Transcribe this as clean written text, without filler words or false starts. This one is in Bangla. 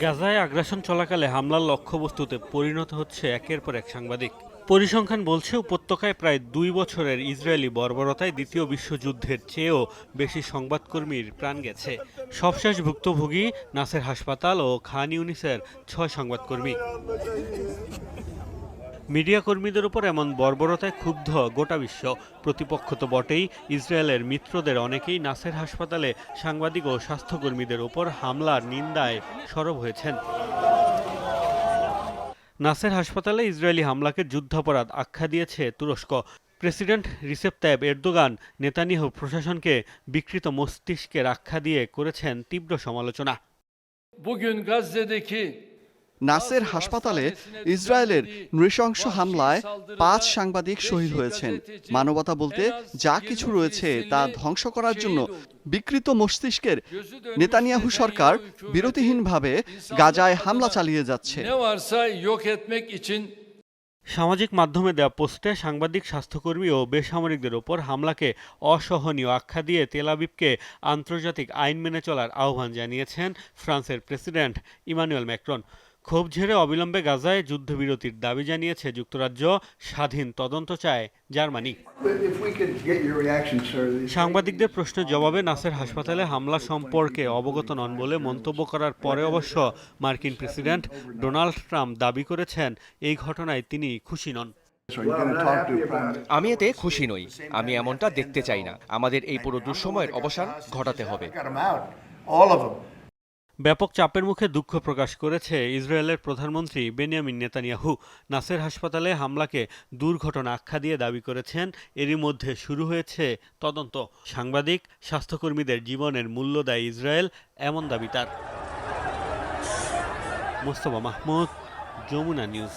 গাজায় আগ্রাসন চলাকালে হামলার লক্ষ্যবস্তুতে পরিণত হচ্ছে একের পর এক সাংবাদিক। পরিসংখ্যান বলছে উপত্যকায় প্রায় ২ বছরের ইসরায়েলি বর্বরতায় দ্বিতীয় বিশ্বযুদ্ধের চেয়েও বেশি সংবাদকর্মীর প্রাণ গেছে। সবশেষ ভুক্তভোগী নাসের হাসপাতাল ও খান ইউনিসের ৬ সংবাদকর্মী। মিডিয়া কর্মীদের উপর এমন বর্বরতায় ক্ষুব্ধ গোটা বিশ্ব। প্রতিপক্ষ তো বটেই, ইসরায়েলের মিত্রদের অনেকেই নাসের হাসপাতালে সাংবাদিক ও স্বাস্থ্যকর্মীদের উপর হামলার নিন্দায় সরব হয়েছেন। নাসের হাসপাতালে ইসরায়েলি হামলাকে যুদ্ধাপরাধ আখ্যা দিয়েছে তুরস্ক। President Recep Tayyip Erdogan Netanyahu প্রশাসনকে বিকৃত মস্তিষ্কের আখ্যা দিয়ে করেছেন তীব্র সমালোচনা। নাসের হাসপাতালে ইসরায়েলের নৃশংস হামলায় ৫ সাংবাদিক শহীদ হয়েছেন। মানবতা বলতে যা কিছু রয়েছে তা ধ্বংস করার জন্য বিকৃত মস্তিষ্কের নেতানিয়াহু সরকার বিরতিহীনভাবে গাজায় হামলা চালিয়ে যাচ্ছে। সামাজিক মাধ্যমে দেওয়া পোস্টে সাংবাদিক, স্বাস্থ্যকর্মী ও বেসামরিকদের ওপর হামলাকে অসহনীয় আখ্যা দিয়ে তেল আবিবকে আন্তর্জাতিক আইন মেনে চলার আহ্বান জানিয়েছেন ফ্রান্সের প্রেসিডেন্ট ইমানুয়েল ম্যাক্রন। ক্ষোভ ঝেড়ে অবিলম্বে গাজায় যুদ্ধবিরতির দাবি জানিয়েছে যুক্তরাজ্য, স্বাধীন তদন্ত চায় জার্মানি। সাংবাদিকদের প্রশ্নের জবাবে নাসের হাসপাতালে হামলা সম্পর্কে অবগত নন বলে মন্তব্য করার পরে অবশ্য মার্কিন প্রেসিডেন্ট ডোনাল্ড ট্রাম্প দাবি করেছেন এই ঘটনায় তিনি খুশি নন। আমি এতে খুশি নই। আমি এমনটা দেখতে চাই না। আমাদের এই পুরো দুঃসময়ের অবসান ঘটাতে হবে। ব্যাপক চাপের মুখে দুঃখ প্রকাশ করেছে ইসরায়েলের প্রধানমন্ত্রী বেনিয়ামিন নেতানিয়াহু। নাসের হাসপাতালে হামলাকে দুর্ঘটনা আখ্যা দিয়ে দাবি করেছেন। এরই মধ্যে শুরু হয়েছে তদন্ত। সাংবাদিক, স্বাস্থ্যকর্মীদের জীবনের মূল্য দেয় ইসরায়েল, এমন দাবি তার। মোস্তফা মাহমুদ, যমুনা নিউজ।